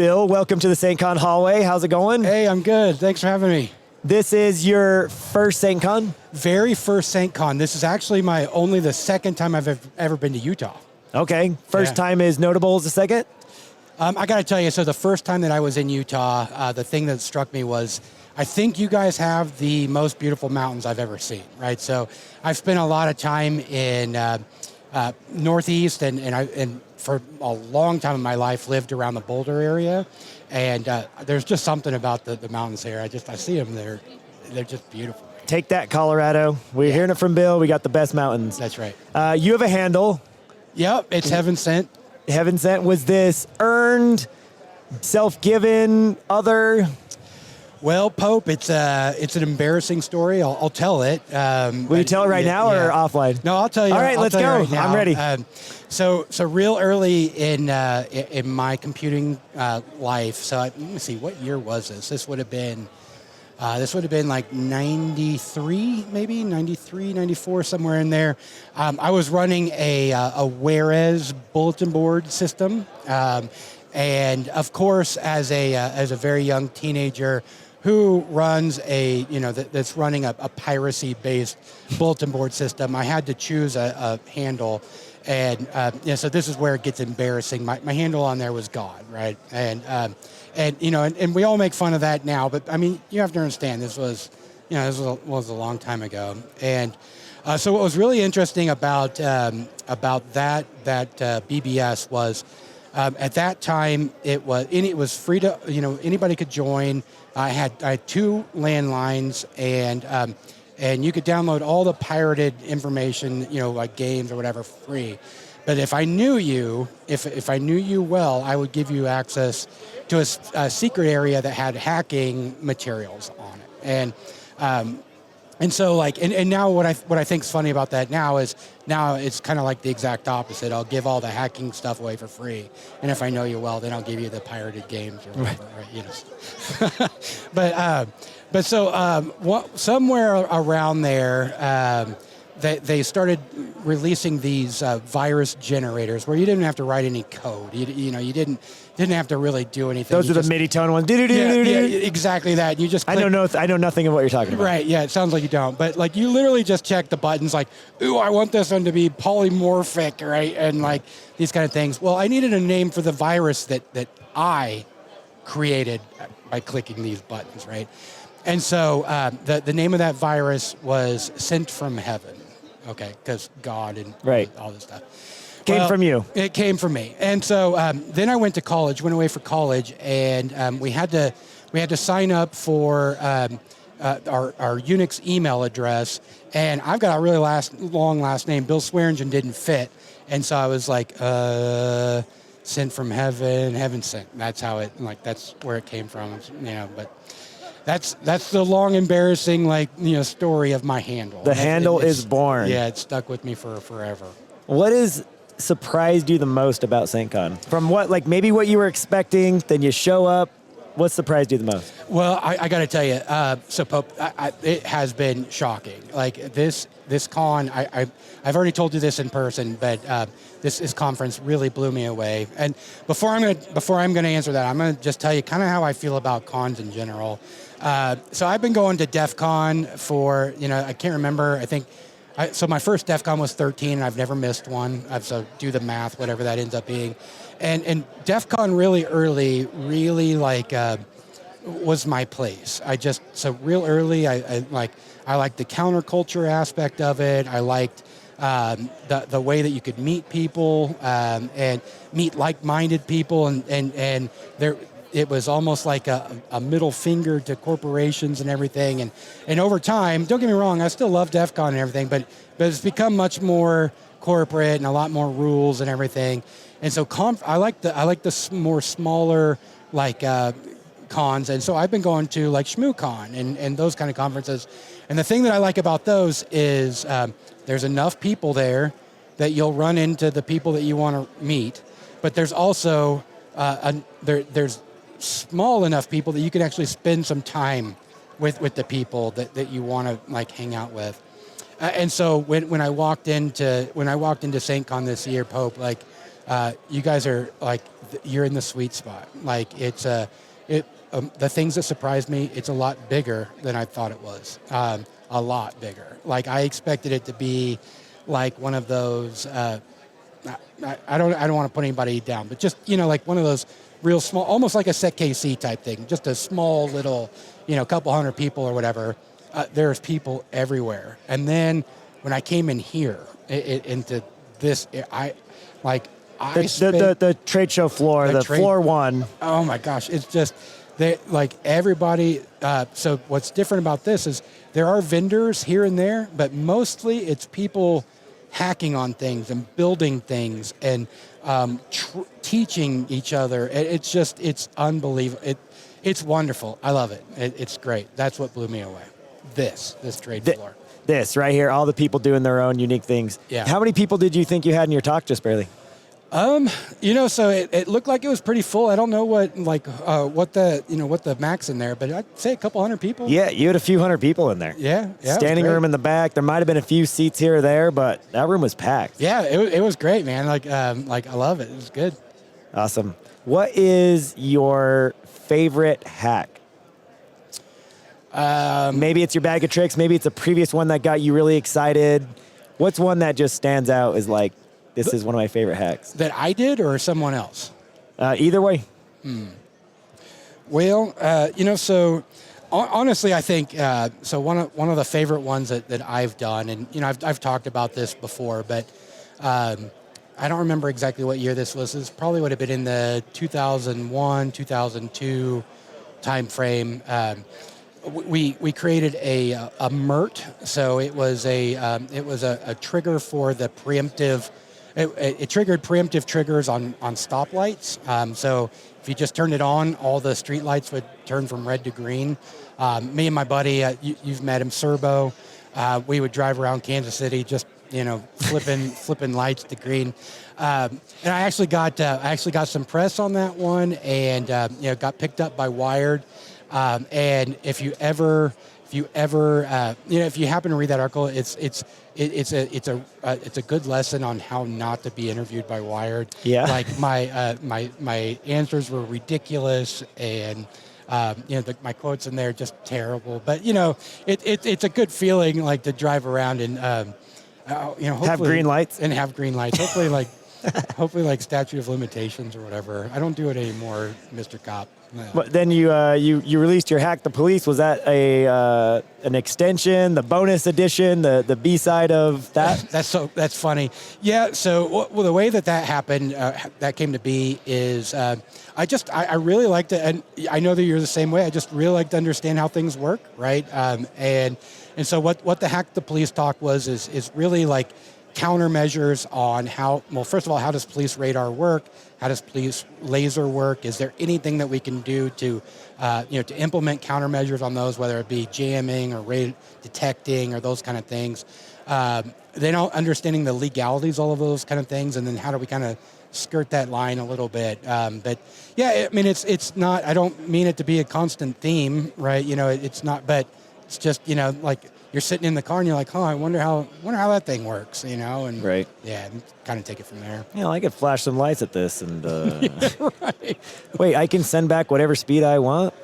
Bill. Welcome to the SAINTCON hallway. How's it going? Hey, I'm good. Thanks for having me. This is your first SAINTCON? Very first SAINTCON. This is actually only the second time I've ever been to Utah. Okay. First time is notable as the second? I got to tell you, so the first time that I was in Utah, the thing that struck me was, I think you guys have the most beautiful mountains I've ever seen, right? So I've spent a lot of time in Northeast and for a long time in my life lived around the Boulder area. And there's just something about the mountains here. I see them, they're just beautiful. Take that, Colorado. We're hearing it from Bill. We got the best mountains. That's right. You have a handle. Yep, it's Heaven Sent. Heaven Sent. Was this earned, self-given, other? Well, Pope, it's an embarrassing story. I'll tell it. Will you tell it right now or offline? No, I'll tell you. All right, let's go. Right now. I'm ready. So real early in my computing life. So let me see, what year was this? This would have been like 93, maybe 93, 94, somewhere in there. I was running a Whereas bulletin board system, and of course, as a very young teenager who runs that's running a piracy-based bulletin board system, I had to choose a handle. And so this is where it gets embarrassing. My handle on there was God, right? And we all make fun of that now, but I mean, you have to understand this was a long time ago. And so what was really interesting about that BBS was at that time it was free to anybody could join. I had 2 landlines and you could download all the pirated information, like games or whatever, free. But if I knew you, if I knew you well, I would give you access to a secret area that had hacking materials on it. And so and now what I think is funny about that now is it's kind of like the exact opposite. I'll give all the hacking stuff away for free, and if I know you well, then I'll give you the pirated games or whatever, right? But so somewhere around there, they started releasing these virus generators where you didn't have to write any code. You didn't have to really do anything. Those are the MIDI tone ones. Yeah, exactly that. You just I know nothing of what you're talking about. Right. Yeah. It sounds like you don't, but you literally just check the buttons. Like, ooh, I want this one to be polymorphic, right? And these kind of things. Well, I needed a name for the virus that I created by clicking these buttons, right? And so the name of that virus was Sent from Heaven. Okay, because God and all this stuff. Came from you. It came from me. And so then I went away for college, and we had to sign up for our Unix email address. And I've got a really long last name. Bill Swearingen didn't fit. And so I was like, Sent from Heaven, Heaven Sent. That's how that's where it came from, but... That's the long, embarrassing, story of my handle. The handle is born. Yeah, it stuck with me for forever. What has surprised you the most about SAINTCON? From what, maybe what you were expecting, then you show up. What surprised you the most? Well, I got to tell you, so Pope, it has been shocking. This con, I've already told you this in person, but this conference really blew me away. And before I'm gonna answer that, I'm gonna just tell you kind of how I feel about cons in general. So I've been going to DEF CON for, I can't remember, I think, so my first DEF CON was 13, and I've never missed one. So do the math, whatever that ends up being. And DEF CON really early, really was my place. So real early, I liked the counterculture aspect of it. I liked the way that you could meet people and meet like-minded people, and there. It was almost like a middle finger to corporations and everything. And over time, don't get me wrong, I still love DEF CON and everything, but it's become much more corporate and a lot more rules and everything. And so I like the more smaller cons. And so I've been going to ShmooCon and those kind of conferences. And the thing that I like about those is there's enough people there that you'll run into the people that you want to meet. But there's also there's small enough people that you can actually spend some time with the people that you want to hang out with. And so when I walked into SAINTCON this year, Pope, you guys are like, you're in the sweet spot. Like the things that surprised me, it's a lot bigger than I thought it was. A lot bigger. Like I expected it to be like one of those, I don't want to put anybody down, but just, like one of those real small, almost like a SecKC type thing, just a small little, couple hundred people or whatever. There's people everywhere. And then when I came in here into this, the trade show floor, floor one. Oh my gosh, it's just like everybody. So what's different about this is there are vendors here and there, but mostly it's people hacking on things and building things and teaching each other. It's unbelievable. It's wonderful. I love it. It's great. That's what blew me away. This trade floor. This right here, all the people doing their own unique things. Yeah. How many people did you think you had in your talk? Just barely. So it looked like it was pretty full. I don't know what the max in there, but I'd say a couple hundred people. Yeah, you had a few hundred people in there. Yeah. Standing room in the back. There might have been a few seats here or there, but that room was packed. Yeah, it was great, man. Like I love it. It was good. Awesome. What is your favorite hack? Maybe it's your bag of tricks. Maybe it's a previous one that got you really excited. What's one that just stands out as like, this is one of my favorite hacks? That I did or someone else? Either way. Well, so honestly, I think, so one of the favorite ones that I've done, and, I've talked about this before, but I don't remember exactly what year this was. This probably would have been in the 2001, 2002 time frame. We created a MERT, so it was a trigger for the preemptive. It triggered preemptive triggers on stoplights. So if you just turned it on, all the street lights would turn from red to green. Me and my buddy, you've met him, Serbo. We would drive around Kansas City, just flipping lights to green. And I actually got some press on that one, and got picked up by Wired. And if you happen to read that article, it's a good lesson on how not to be interviewed by Wired. Yeah. Like my answers were ridiculous, and my quotes in there just terrible. But it's a good feeling, like, to drive around and hopefully have green lights. Hopefully like statute of limitations or whatever. I don't do it anymore, Mr. Cop. No. But then you released your Hack the Police. Was that an extension, the bonus edition, the B side of that? That's funny. Yeah. So the way that happened, that came to be is I really like to, and I know that you're the same way. I just really like to understand how things work, right? And so what the Hack the Police talk was is really like countermeasures on first of all, how does police radar work? How does police laser work? Is there anything that we can do to implement countermeasures on those, whether it be jamming or radar detecting or those kind of things? Then understanding the legalities, all of those kind of things, and then how do we kind of skirt that line a little bit? But yeah, I mean, it's not. I don't mean it to be a constant theme, right? It's not. But it's just like, you're sitting in the car and you're like, I wonder how that thing works, and right. Yeah, kind of take it from there. I could flash some lights at this and yeah, right. Wait, I can send back whatever speed I want?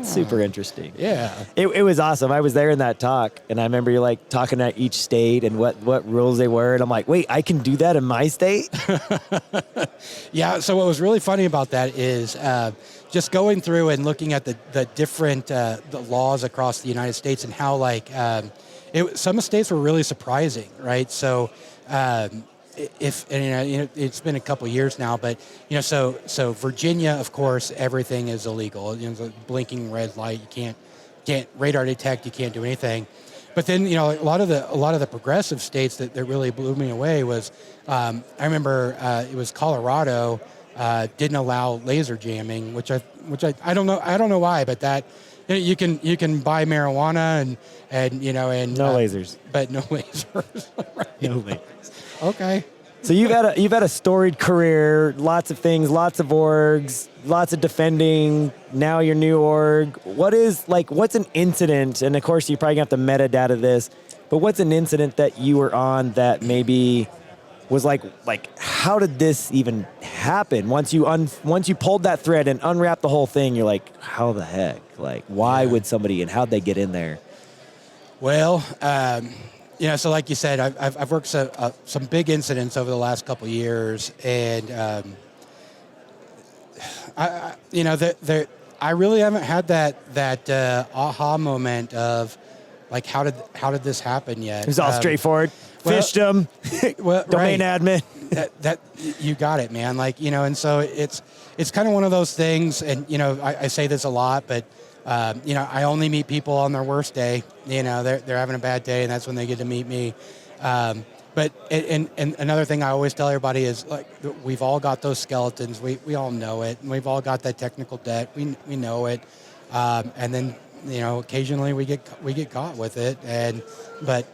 Super interesting. Yeah. It was awesome. I was there in that talk, and I remember you like talking at each state and what rules they were, and I'm like, wait, I can do that in my state? Yeah, so what was really funny about that is just going through and looking at the different the laws across the United States and how some states were really surprising, right? So it's been a couple years now, but so Virginia, of course, everything is illegal. The blinking red light, you can't radar detect, you can't do anything. But then a lot of the progressive states that really blew me away was I remember it was Colorado. Didn't allow laser jamming, which I don't know why, but that you can buy marijuana and no lasers, but no lasers. Right. No lasers. Okay. So you've had a storied career, lots of things, lots of orgs, lots of defending. Now your new org. What's an incident? And of course, you probably have to metadata this, but what's an incident that you were on that maybe was like how did this even happen? Once you pulled that thread and unwrapped the whole thing, you're like, how the heck? Like, why would somebody, and how'd they get in there? Well, so like you said, I've worked some big incidents over the last couple of years, and I really haven't had that aha moment of like how did this happen yet? It was all straightforward. Fished them, domain admin. That you got it, man. Like, and so it's kind of one of those things, and I say this a lot, but I only meet people on their worst day. They're having a bad day, and that's when they get to meet me. But another thing I always tell everybody is, like, we've all got those skeletons. We all know it, and we've all got that technical debt. We know it, and then occasionally we get caught with it. But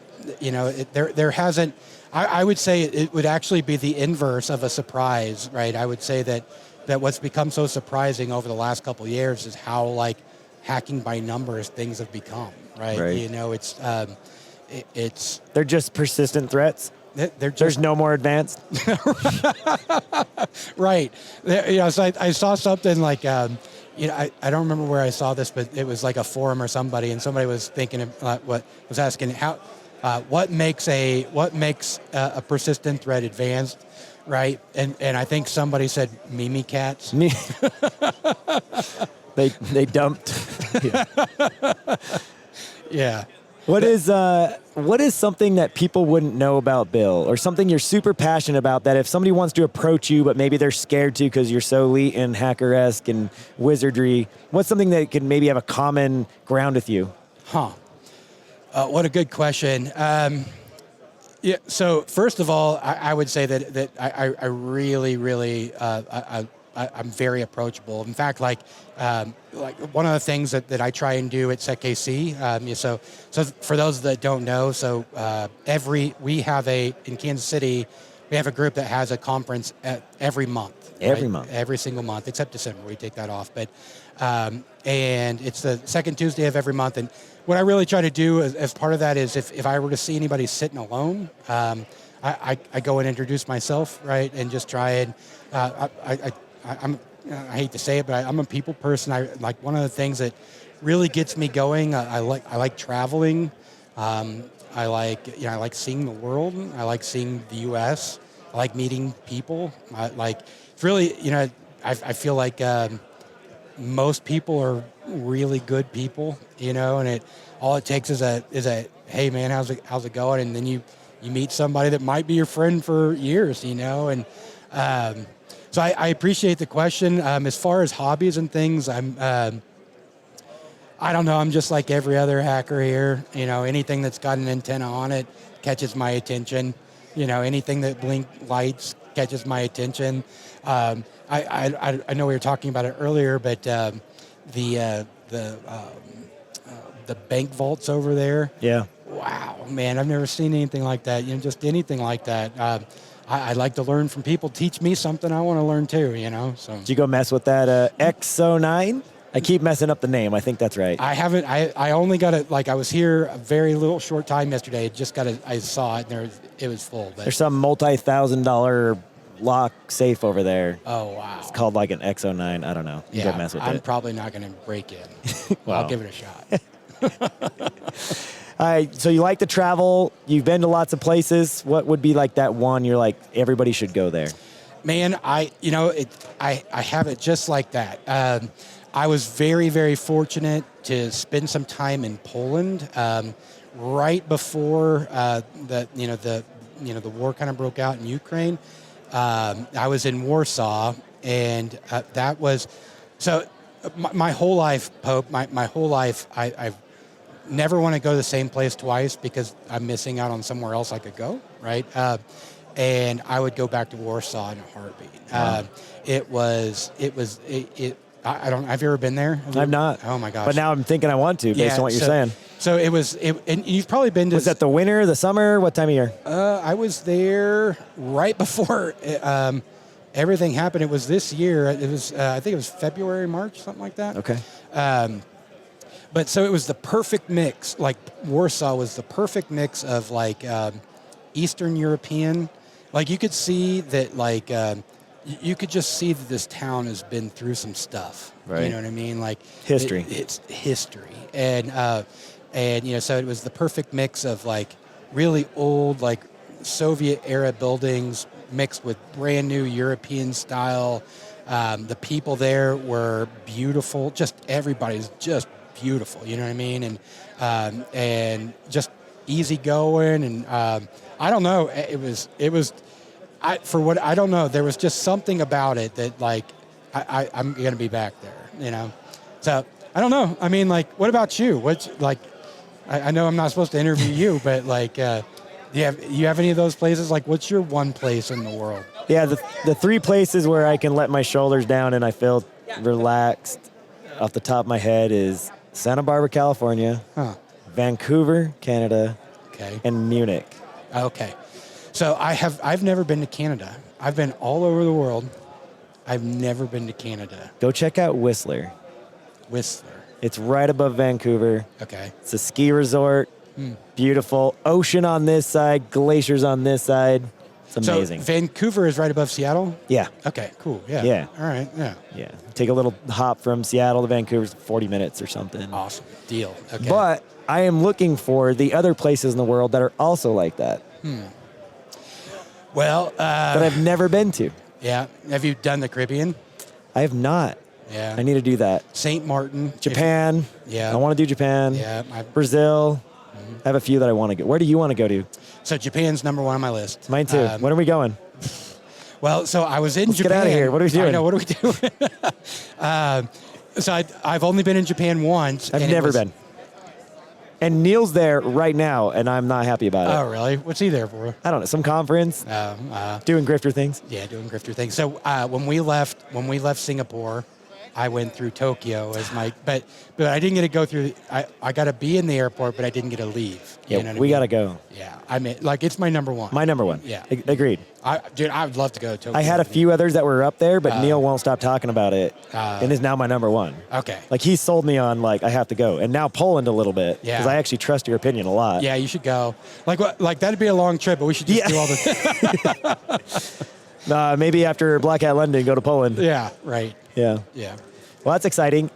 there hasn't. I would say it would actually be the inverse of a surprise, right? I would say that what's become so surprising over the last couple of years is how, like, hacking by numbers things have become, right? It's they're just persistent threats. There's no more advanced. Right. So I saw something like, I don't remember where I saw this, but it was like a forum or somebody, and somebody was thinking was asking what makes a persistent threat advanced, right? And I think somebody said Mimi cats. They dumped. Yeah. Yeah. What is something that people wouldn't know about Bill, or something you're super passionate about that if somebody wants to approach you, but maybe they're scared to because you're so elite and hacker-esque and wizardry, what's something that could maybe have a common ground with you? What a good question. So first of all, I would say that I really, I'm very approachable. In fact, like one of the things that I try and do at SecKC. So for those that don't know, in Kansas City, we have a group that has a conference every month. Every single month, except December, we take that off. But and it's the second Tuesday of every month. And what I really try to do as part of that is if I were to see anybody sitting alone, I go and introduce myself, right, and just try and I hate to say it, but I'm a people person. I like one of the things that really gets me going. I like traveling. I like seeing the world. I like seeing the U.S. I like meeting people. It's really, I feel like most people are really good people, and all it takes is a hey man, how's it going? And then you meet somebody that might be your friend for years, and so I appreciate the question. As far as hobbies and things, I don't know. I'm just like every other hacker here. Anything that's got an antenna on it catches my attention. Anything that blink lights catches my attention. I know we were talking about it earlier, but the bank vaults over there. Yeah. Wow, man, I've never seen anything like that. Just anything like that. I like to learn from people. Teach me something I want to learn too. So. Did you go mess with that XO9? I keep messing up the name. I think that's right. I haven't. I only got it. Like I was here a very little short time yesterday. I saw it and it was full. But. There's some multi-$1,000 lock safe over there. Oh wow! It's called like an XO9. I don't know. You go mess with I'm it. probably not going to break in. Wow. I'll give it a shot. All right, so you like to travel. You've been to lots of places. What would be like that one you're like, everybody should go there? Man, I have it just like that. I was very, very fortunate to spend some time in Poland right before the war kind of broke out in Ukraine. I was in Warsaw, and that was so. My whole life, Pope. My whole life, I've never want to go to the same place twice because I'm missing out on somewhere else I could go, right? And I would go back to Warsaw in a heartbeat. Wow. I don't. Have you ever been there? I've not. Oh my gosh! But now I'm thinking I want to, based on what you're saying. So and you've probably been to. Was that the winter, the summer? What time of year? I was there right before everything happened. It was this year. It was I think it was February, March, something like that. Okay. But so it was the perfect mix. Like Warsaw was the perfect mix of like Eastern European, Like you could see that, like you could just see that this town has been through some stuff. Right. You know what I mean? Like History. It's history, and so it was the perfect mix of like really old, like Soviet era buildings mixed with brand new European style. The people there were beautiful. Just everybody's just beautiful. You know what I mean? And just easygoing, and I don't know. It was. I don't know. There was just something about it that like I'm gonna be back there. You know, so I don't know. I mean, like, what about you? What's like? I know I'm not supposed to interview you, but like, do you have any of those places? Like, what's your one place in the world? Yeah, the 3 places where I can let my shoulders down and I feel relaxed off the top of my head is Santa Barbara, California, Vancouver, Canada, Okay. and Munich. Okay. So I've never been to Canada. I've been all over the world. I've never been to Canada. Go check out Whistler. Whistler. It's right above Vancouver. Okay. It's a ski resort. Beautiful. Ocean on this side, glaciers on this side. It's amazing. So Vancouver is right above Seattle? Yeah. Okay, cool. Yeah. Yeah. All right, yeah. Yeah. Take a little hop from Seattle to Vancouver, 40 minutes or something. Awesome. Deal. Okay. But I am looking for the other places in the world that are also like that. Well, that I've never been to. yeah. Have you done the Caribbean? I have not. Yeah. I need to do that. St. Martin. Japan. Yeah. I want to do Japan. Yeah. Brazil. I have a few that I want to go. Where do you want to go to? So Japan's number 1 on my list. Mine too. When are we going? Well, so I was in Let's Japan. get out of here. What are we doing? I know. What are we doing? So I've only been in Japan once. I've never been. And Neil's there right now, and I'm not happy about it. Oh, really? What's he there for? I don't know. Some conference. Doing grifter things. Yeah, doing grifter things. So when we left Singapore, I went through Tokyo as my, but I didn't get to go through. I got to be in the airport, but I didn't get to leave. Yeah, You know what we I mean? got to go. Yeah, I mean, like it's my number 1. My number 1. Yeah. Agreed. Dude, I would love to go to Tokyo. I had a few others that were up there, but Neil won't stop talking about it, and is now my number 1. Okay. Like he sold me on like I have to go, and now Poland a little bit because Yeah. I actually trust your opinion a lot. Yeah, you should go. Like that'd be a long trip, but we should just do all the. Maybe after Black Hat London, go to Poland. Yeah. Right. Yeah. Yeah. Well, that's exciting.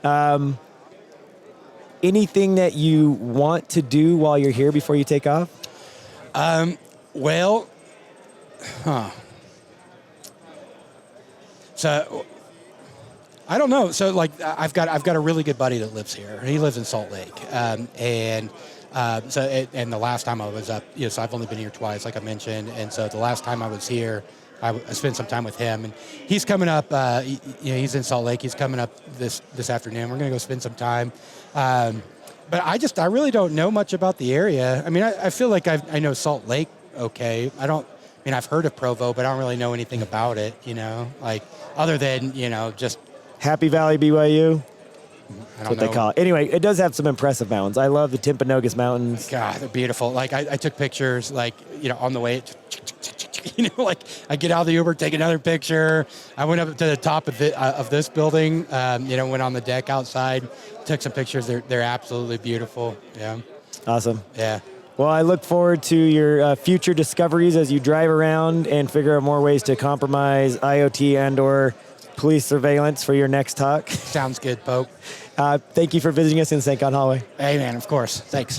Anything that you want to do while you're here before you take off? Well, So I don't know. So like I've got a really good buddy that lives here. He lives in Salt Lake, and the last time I was up, so I've only been here twice, like I mentioned, and so the last time I was here, I spent some time with him, and he's coming up. He's in Salt Lake. He's coming up this afternoon. We're gonna go spend some time. But I really don't know much about the area. I mean, I feel like I know Salt Lake okay. I've heard of Provo, but I don't really know anything about it. Like other than just Happy Valley, BYU. That's what they call it. Anyway, it does have some impressive mountains. I love the Timpanogos Mountains. God, they're beautiful. Like I took pictures, like on the way. Like I get out of the Uber, take another picture. I went up to the top of this building. Went on the deck outside, took some pictures. They're absolutely beautiful. Yeah. Awesome. Yeah. Well, I look forward to your future discoveries as you drive around and figure out more ways to compromise IoT and/or police surveillance for your next talk. Sounds good, Pope. Thank you for visiting us in SecKC Hallway. Hey, man, of course. Thanks.